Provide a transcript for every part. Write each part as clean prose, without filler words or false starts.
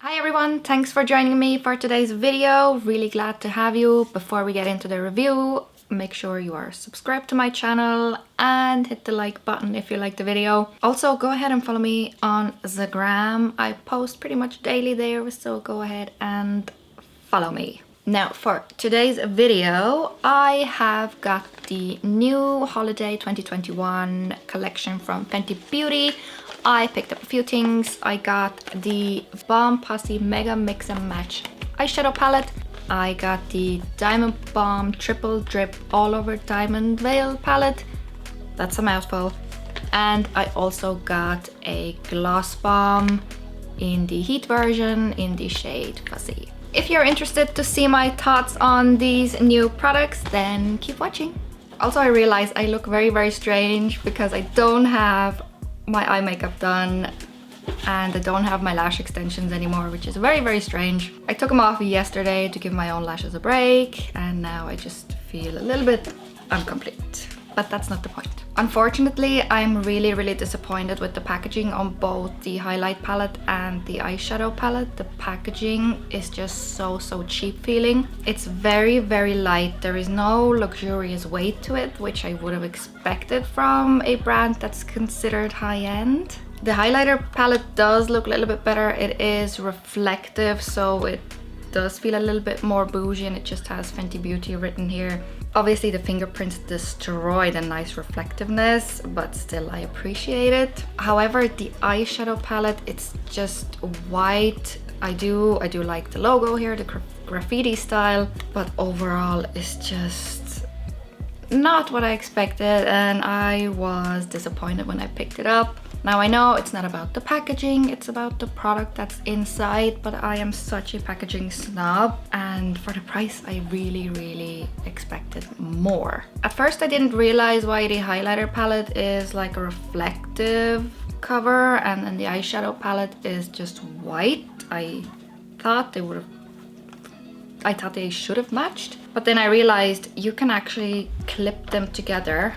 Hi everyone, thanks for joining me for today's video. Really glad to have you. Before we get into the review, make sure you are subscribed to my channel and hit the like button if you like the video. Also, go ahead and follow me on the gram. I post pretty much daily there, so go ahead and follow me. Now for today's video, I have got the new holiday 2021 collection from Fenty Beauty. I picked up a few things. I got the Posse Mega Mix and Match eyeshadow palette. I got the Diamond Bomb Triple Drip All Over Diamond Veil palette. That's a mouthful. And I also got a Gloss Bomb in the Heat version in the shade Fuzzy. If you're interested to see my thoughts on these new products, then keep watching. Also, I realized I look very strange because I don't have my eye makeup done and I don't have my lash extensions anymore, which is very strange. I took them off yesterday to give my own lashes a break and now I just feel a little bit incomplete. But that's not the point. Unfortunately, I'm really disappointed with the packaging on both the highlight palette and the eyeshadow palette. The packaging is just so cheap feeling. It's very light. There is no luxurious weight to it, which I would have expected from a brand that's considered high-end. The highlighter palette does look a little bit better. It is reflective, so it does feel a little bit more bougie, and it just has Fenty Beauty written here. Obviously the fingerprints destroy the nice reflectiveness, but still I appreciate it. However, the eyeshadow palette, it's just white. I do like the logo here, the graffiti style, but overall it's just not what I expected and I was disappointed when I picked it up. Now I know it's not about the packaging, it's about the product that's inside, but I am such a packaging snob and for the price I really expected more. At first I didn't realize why the highlighter palette is like a reflective cover and then the eyeshadow palette is just white. I thought they should have matched, but then I realized you can actually clip them together.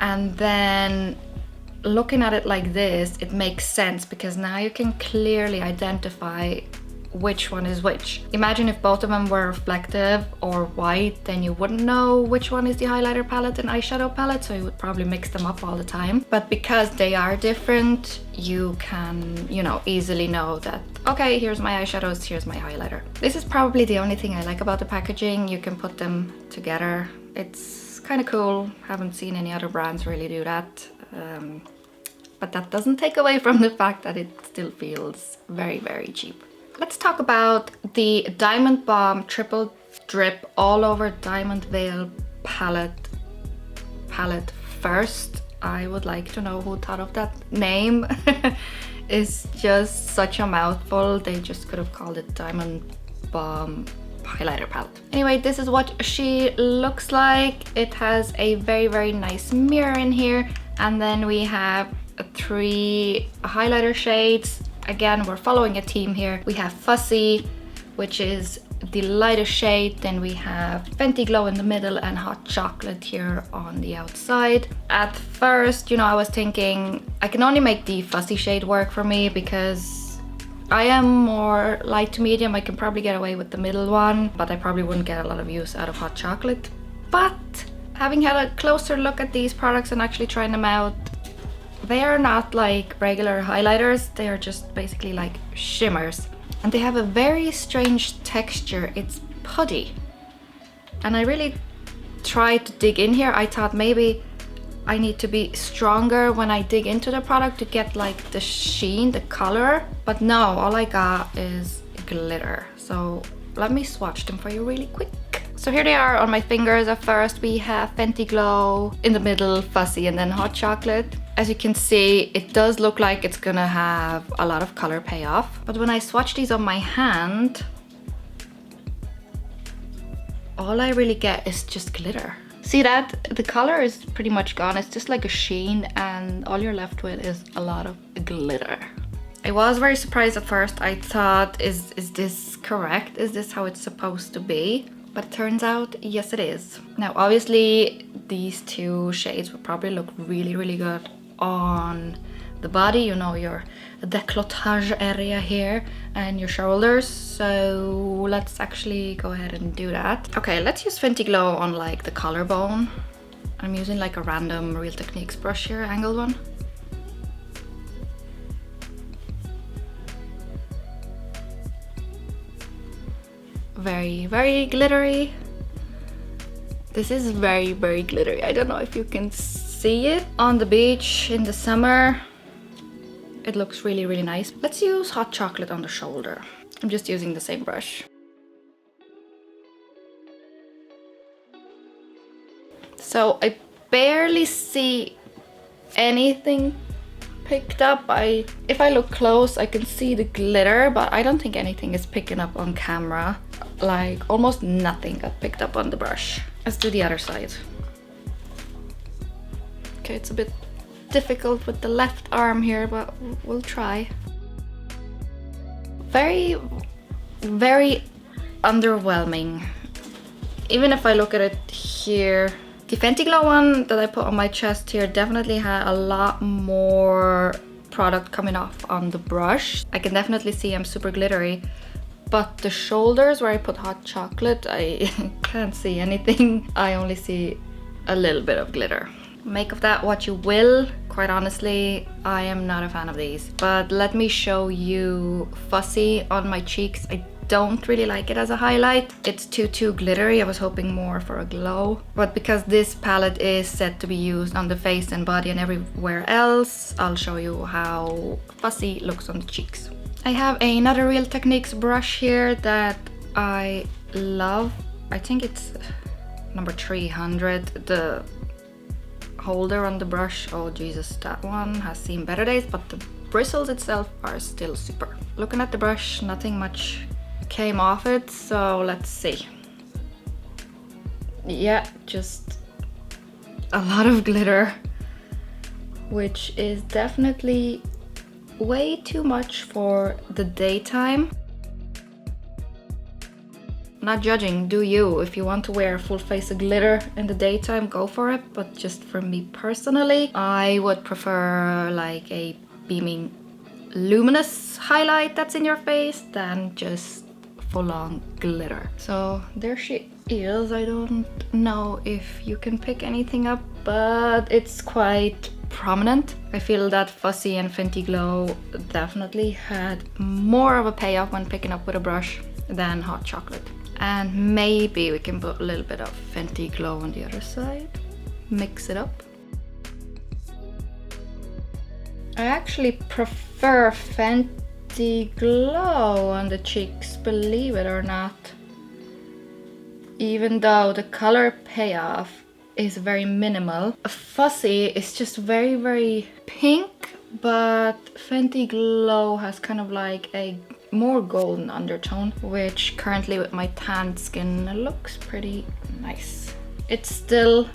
And then looking at it like this, it makes sense because now you can clearly identify which one is which. Imagine if both of them were reflective or white, then you wouldn't know which one is the highlighter palette and eyeshadow palette, so you would probably mix them up all the time. But because they are different, you can, easily know that, okay, here's my eyeshadows, here's my highlighter. This is probably the only thing I like about the packaging. You can put them together. It's kind of cool. Haven't seen any other brands really do that. But that doesn't take away from the fact that it still feels very cheap. Let's talk about the Diamond Bomb Triple Drip All Over Diamond Veil palette first. I would like to know who thought of that name. It's just such a mouthful. They just could have called it Diamond Bomb highlighter palette. Anyway, this is what she looks like. It has a very nice mirror in here, and then we have 3 highlighter shades. Again, we're following a theme here. We have Fuzzy, which is the lightest shade, then we have Fenty Glow in the middle and Hot Chocolate here on the outside. At first, I was thinking I can only make the Fuzzy shade work for me because I am more light to medium. I can probably get away with the middle one, but I probably wouldn't get a lot of use out of Hot Chocolate. But having had a closer look at these products and actually trying them out, they are not like regular highlighters. They are just basically like shimmers. And they have a very strange texture. It's putty. And I really tried to dig in here. I thought maybe I need to be stronger when I dig into the product to get like the sheen, the color. But no, all I got is glitter. So let me swatch them for you really quick. So here they are on my fingers. At first we have Fenty Glow, in the middle Fuzzy, and then Hot Chocolate. As you can see, it does look like it's gonna have a lot of color payoff. But when I swatch these on my hand, all I really get is just glitter. See that? The color is pretty much gone. It's just like a sheen and all you're left with is a lot of glitter. I was very surprised at first. I thought, is this correct? Is this how it's supposed to be? But it turns out, yes it is. Now obviously these 2 shades would probably look really good on the body, you know, your décolletage area here and your shoulders. So let's actually go ahead and do that. Okay, let's use Fenty Glow on like the collarbone. I'm using like a random Real Techniques brush here, angled one. Very, very glittery. This is very, very glittery. I don't know if you can see it. On the beach in the summer, it looks really, really nice. Let's use hot chocolate on the shoulder. I'm just using the same brush. So I barely see anything picked up. If I look close, I can see the glitter, but I don't think anything is picking up on camera. Like almost nothing got picked up on the brush. Let's do the other side. Okay, it's a bit difficult with the left arm here, but we'll try. Very, very underwhelming. Even if I look at it here, the Fenty Glow one that I put on my chest here definitely had a lot more product coming off on the brush. I can definitely see I'm super glittery, but the shoulders where I put hot chocolate, I can't see anything. I only see a little bit of glitter. Make of that what you will. Quite honestly, I am not a fan of these. But let me show you Posse on my cheeks. I don't really like it as a highlight. It's too glittery. I was hoping more for a glow. But because this palette is set to be used on the face and body and everywhere else, I'll show you how Posse looks on the cheeks. I have another Real Techniques brush here that I love. I think it's number 300. The holder on the brush, oh Jesus, that one has seen better days, but the bristles itself are still super. Looking at the brush, nothing much came off it, so let's see. Yeah, just a lot of glitter, which is definitely way too much for the daytime. Not judging, do you? If you want to wear a full face of glitter in the daytime, go for it. But just for me personally, I would prefer like a beaming luminous highlight that's in your face than just full-on glitter. So there she is. I don't know if you can pick anything up, but it's quite prominent. I feel that Posse and Fenty Glow definitely had more of a payoff when picking up with a brush than hot chocolate. And maybe we can put a little bit of Fenty Glow on the other side. Mix it up. I actually prefer Fenty Glow on the cheeks, believe it or not. Even though the color payoff is very minimal. Posse is just very, very pink, but Fenty Glow has kind of like a more golden undertone, which currently with my tanned skin looks pretty nice. It's still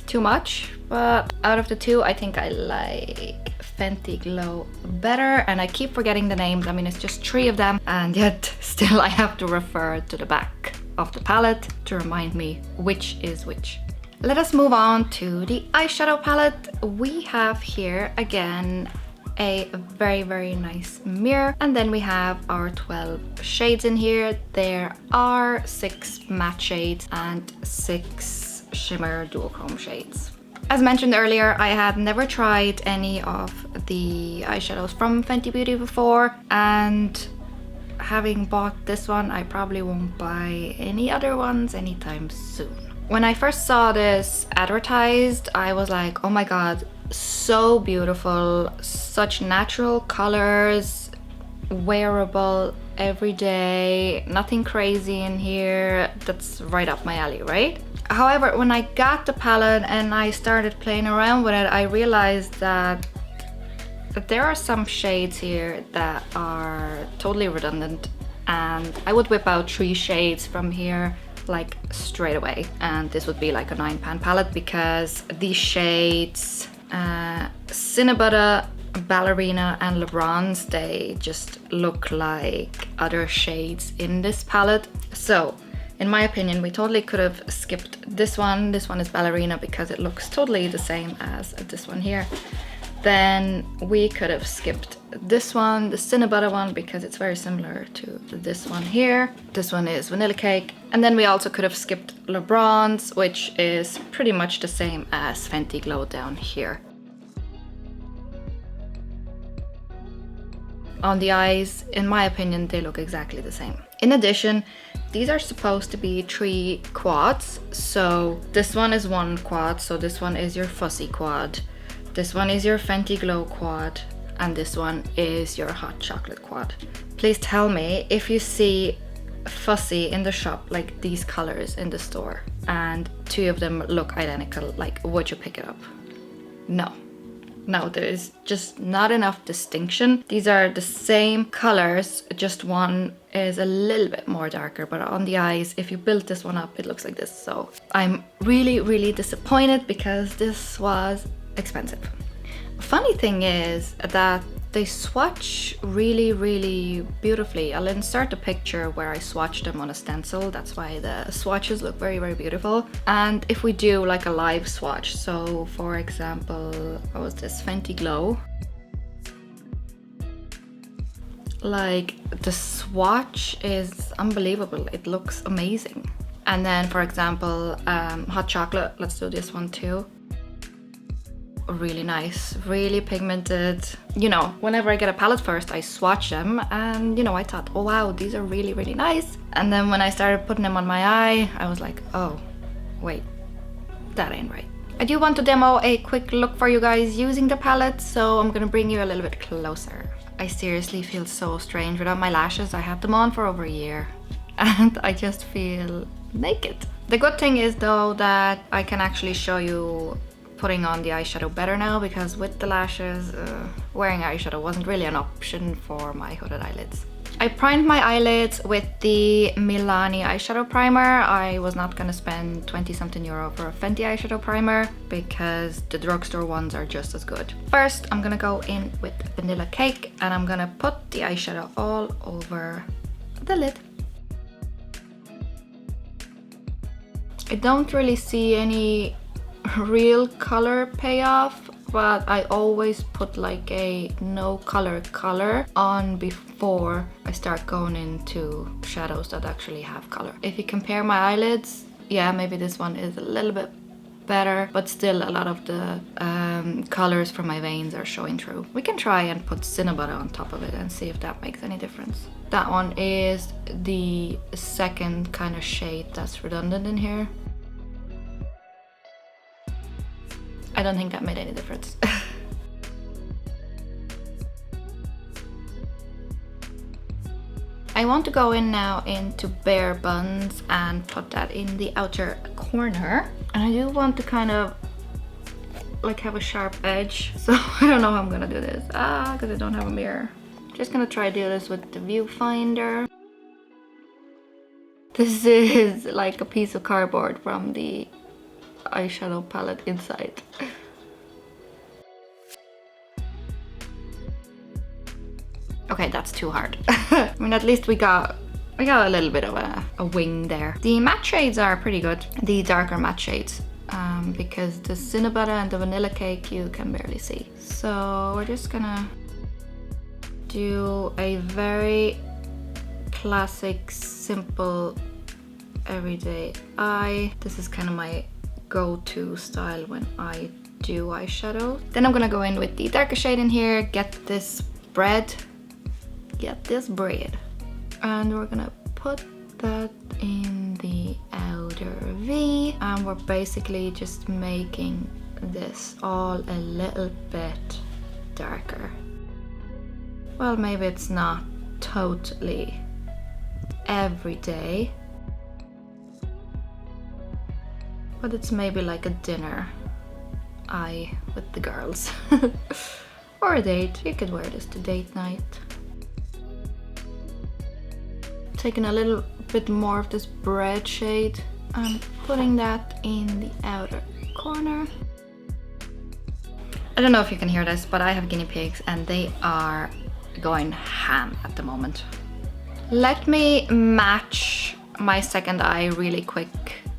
too much, but out of the two, I think I like Fenty Glow better, and I keep forgetting the names. I mean, it's just 3 of them, and yet still I have to refer to the back of the palette to remind me which is which. Let us move on to the eyeshadow palette. We have here again a very, very nice mirror, and then we have our 12 shades in here. There are 6 matte shades and 6 shimmer duochrome shades. As mentioned earlier, I had never tried any of the eyeshadows from Fenty Beauty before, and having bought this one, I probably won't buy any other ones anytime soon. When I first saw this advertised, I was like, oh my god, so beautiful, such natural colors, wearable every day, nothing crazy in here. That's right up my alley, right? However, when I got the palette and I started playing around with it, I realized that there are some shades here that are totally redundant, and I would whip out 3 shades from here like straight away, and this would be like a 9-pan palette, because these shades Cinnabutta, Ballerina and LeBron's, they just look like other shades in this palette. So in my opinion, we totally could have skipped this one. This one is Ballerina because it looks totally the same as this one here. Then we could have skipped this one, the Cinnabon one, because it's very similar to this one here. This one is Vanilla Cake. And then we also could have skipped LeBron's, which is pretty much the same as Fenty Glow down here. On the eyes, in my opinion, they look exactly the same. In addition, these are supposed to be 3 quads. So this one is 1 quad, so this one is your Fuzzy quad. This one is your Fenty Glow quad, and this one is your Hot Chocolate quad. Please tell me if you see Fuzzy in the shop, like these colors in the store, and 2 of them look identical, like would you pick it up? No. No, there is just not enough distinction. These are the same colors, just one is a little bit more darker, but on the eyes, if you build this one up, it looks like this. So I'm really, really disappointed because this was expensive. Funny thing is that they swatch really, really beautifully. I'll insert a picture where I swatched them on a stencil. That's why the swatches look very, very beautiful. And if we do like a live swatch, so for example, what was this, Fenty Glow? Like the swatch is unbelievable. It looks amazing. And then for example, Hot Chocolate, let's do this one too. Really nice, really pigmented. You know, whenever I get a palette first, I swatch them and, you know, I thought, oh wow, these are really, really nice. And then when I started putting them on my eye, I was like, oh, wait, that ain't right. I do want to demo a quick look for you guys using the palette, so I'm gonna bring you a little bit closer. I seriously feel so strange without my lashes. I had them on for over a year and I just feel naked. The good thing is though that I can actually show you putting on the eyeshadow better now, because with the lashes, wearing eyeshadow wasn't really an option for my hooded eyelids. I primed my eyelids with the Milani eyeshadow primer. I was not gonna spend 20 something euro for a Fenty eyeshadow primer because the drugstore ones are just as good. First, I'm gonna go in with Vanilla Cake and I'm gonna put the eyeshadow all over the lid. I don't really see any real color payoff, but I always put like a no color on before I start going into shadows that actually have color. If you compare my eyelids, yeah, maybe this one is a little bit better, but still a lot of the colors from my veins are showing through. We can try and put Cinnabon on top of it and see if that makes any difference. That one is the second kind of shade that's redundant in here. I don't think that made any difference. I want to go in now into Bare Buns and put that in the outer corner. And I do want to kind of like have a sharp edge. So I don't know how I'm gonna do this. Because I don't have a mirror. Just gonna try to do this with the viewfinder. This is like a piece of cardboard from the eyeshadow palette inside. Okay, that's too hard. I mean, at least we got a little bit of a wing there. The matte shades are pretty good, the darker matte shades, because the Cinnabon and the Vanilla Cake you can barely see. So we're just gonna do a very classic, simple, everyday eye. This is kind of my go-to style when I do eyeshadow. Then I'm gonna go in with the darker shade in here, get this bread, and we're gonna put that in the outer V, and we're basically just making this all a little bit darker. Well, maybe it's not totally everyday, but it's maybe like a dinner eye with the girls. Or a date. You could wear this to date night. Taking a little bit more of this bread shade and putting that in the outer corner. I don't know if you can hear this, but I have guinea pigs and they are going ham at the moment. Let me match my second eye really quick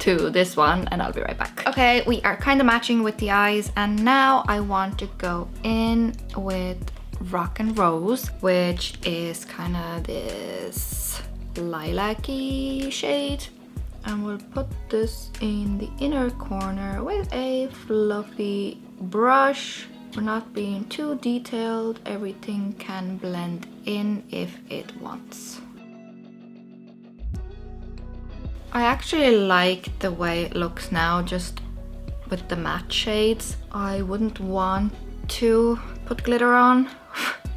to this one and I'll be right back. Okay, we are kind of matching with the eyes, and now I want to go in with Rock and Rose, which is kind of this lilac-y shade. And we'll put this in the inner corner with a fluffy brush. We're not being too detailed. Everything can blend in if it wants. I actually like the way it looks now, just with the matte shades. I wouldn't want to put glitter on,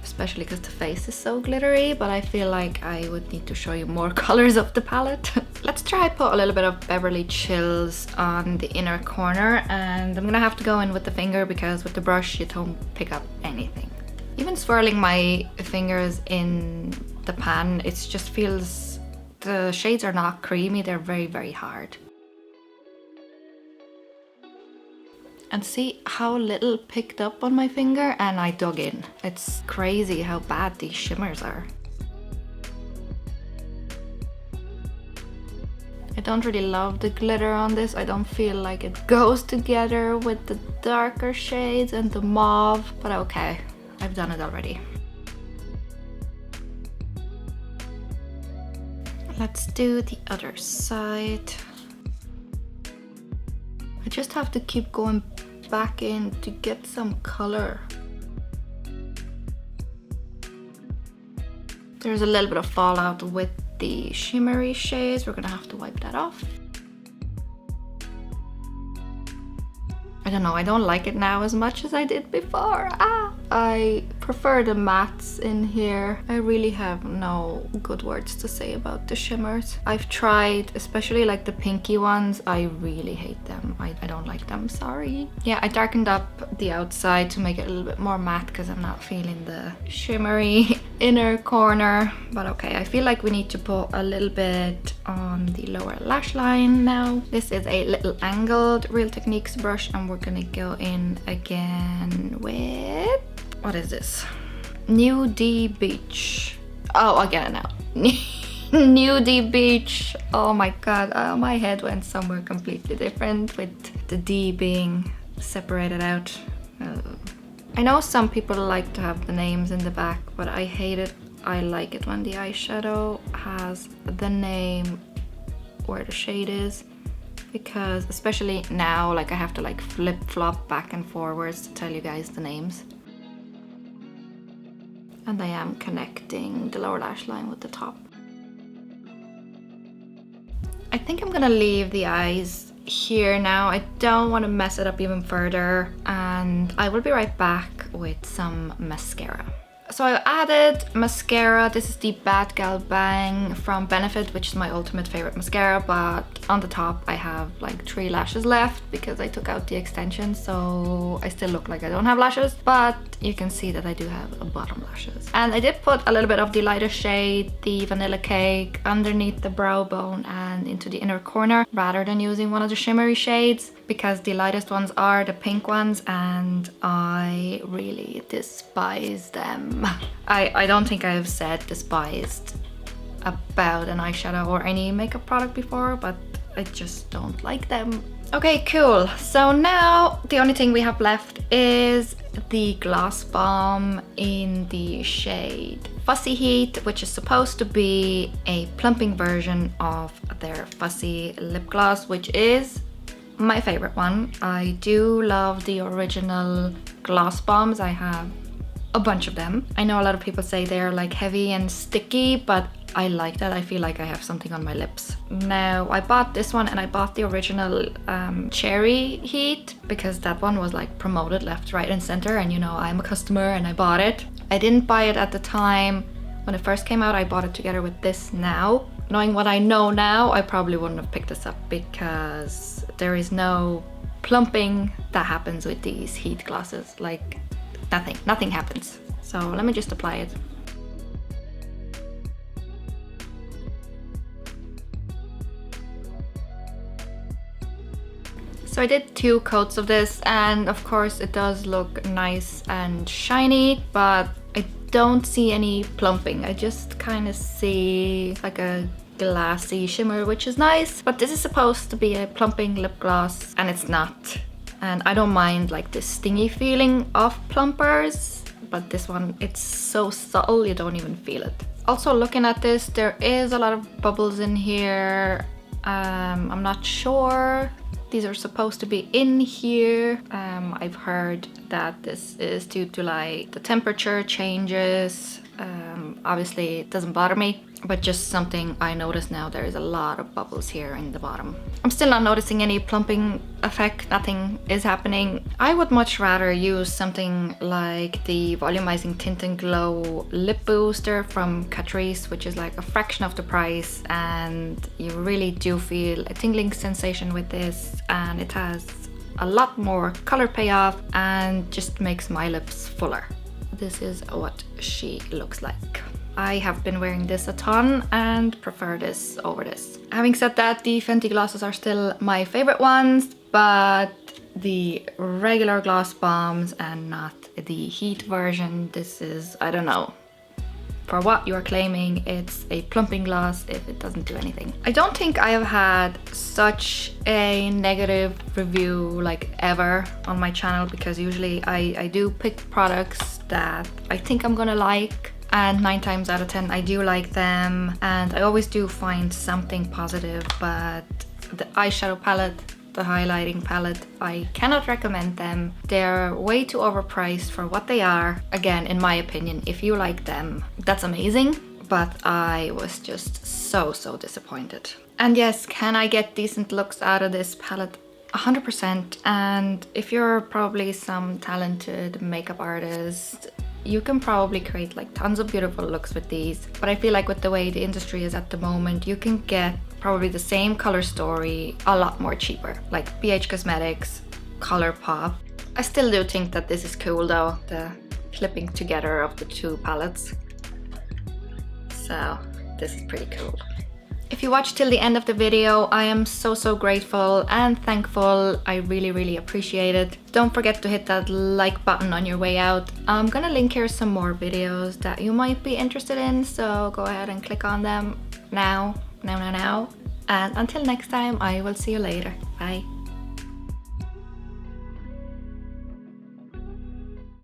especially because the face is so glittery, but I feel like I would need to show you more colors of the palette. Let's try put a little bit of Beverly Chills on the inner corner, and I'm gonna have to go in with the finger because with the brush you don't pick up anything. Even swirling my fingers in the pan, it just feels, the shades are not creamy, they're very, very hard. And see how little picked up on my finger, and I dug in. It's crazy how bad these shimmers are. I don't really love the glitter on this. I don't feel like it goes together with the darker shades and the mauve, but okay, I've done it already. Let's do the other side. I just have to keep going back in to get some color. There's a little bit of fallout with the shimmery shades. We're gonna have to wipe that off. I don't know, I don't like it now as much as I did before. I prefer the mattes in here. I really have no good words to say about the shimmers. I've tried, especially like the pinky ones, I really hate them. I don't like them, sorry. Yeah, I darkened up the outside to make it a little bit more matte because I'm not feeling the shimmery inner corner. But okay, I feel like we need to put a little bit on the lower lash line now. This is a little angled Real Techniques brush, and we're gonna go in again with, what is this? Nudie Beach. Oh, I get it now. Nudie Beach. Oh my god, my head went somewhere completely different with the D being separated out. I know some people like to have the names in the back, but I hate it. I like it when the eyeshadow has the name where the shade is, because especially now, like I have to like flip-flop back and forwards to tell you guys the names. And I am connecting the lower lash line with the top. I think I'm gonna leave the eyes here now. I don't want to mess it up even further, and I will be right back with some mascara. So I added mascara. This is the Bad Gal Bang from Benefit, which is my ultimate favorite mascara, but on the top I have like 3 lashes left because I took out the extension, so I still look like I don't have lashes, but you can see that I do have a bottom lashes. And I did put a little bit of the lighter shade, the Vanilla Cake, underneath the brow bone and into the inner corner, rather than using one of the shimmery shades, because the lightest ones are the pink ones and I really despise them. I don't think I have said despised about an eyeshadow or any makeup product before, but I just don't like them. Okay, cool. So now the only thing we have left is the Gloss Bomb in the shade Fussy Heat, which is supposed to be a plumping version of their Fussy lip gloss, which is my favorite one. I do love the original Gloss Bombs. I have a bunch of them. I know a lot of people say they're like heavy and sticky, but I like that. I feel like I have something on my lips. Now I bought this one, and I bought the original Cherry Heat because that one was like promoted left, right and center, and you know I'm a customer and I bought it. I didn't buy it at the time when it first came out. I bought it together with this now. Knowing what I know now, I probably wouldn't have picked this up because there is no plumping that happens with these heat glosses. Like nothing happens. So let me just apply it. So I did 2 coats of this, and of course it does look nice and shiny, but I don't see any plumping. I just kind of see like a glassy shimmer, which is nice. But this is supposed to be a plumping lip gloss and it's not. And I don't mind like this stingy feeling of plumpers, but this one, it's so subtle you don't even feel it. Also looking at this, there is a lot of bubbles in here. I'm not sure. These are supposed to be in here. I've heard that this is due to like the temperature changes. Obviously it doesn't bother me, but just something I noticed now. There is a lot of bubbles here in the bottom. I'm still not noticing any plumping effect. Nothing is happening. I would much rather use something like the volumizing tint and glow lip booster from Catrice, which is like a fraction of the price, and you really do feel a tingling sensation with this, and it has a lot more color payoff and just makes my lips fuller. This is what she looks like. I have been wearing this a ton and prefer this over this. Having said that, the Fenty glosses are still my favorite ones, but the regular gloss bombs and not the heat version. This is, I don't know. For what you're claiming, it's a plumping gloss if it doesn't do anything. I don't think I have had such a negative review like ever on my channel, because usually I do pick products that I think I'm gonna like, and 9 times out of 10 I do like them, and I always do find something positive. But the eyeshadow palette, the highlighting palette, I cannot recommend them. They're way too overpriced for what they are. Again, in my opinion, if you like them, that's amazing, but I was just so disappointed. And yes, can I get decent looks out of this palette? 100%. And if you're probably some talented makeup artist, you can probably create like tons of beautiful looks with these. But I feel like with the way the industry is at the moment, you can get probably the same color story a lot more cheaper, like BH Cosmetics, ColourPop. I still do think that this is cool though, the clipping together of the two palettes. So this is pretty cool. If you watched till the end of the video, I am so grateful and thankful. I really appreciate it. Don't forget to hit that like button on your way out. I'm gonna link here some more videos that you might be interested in, so go ahead and click on them now. And until next time, I will see you later. Bye.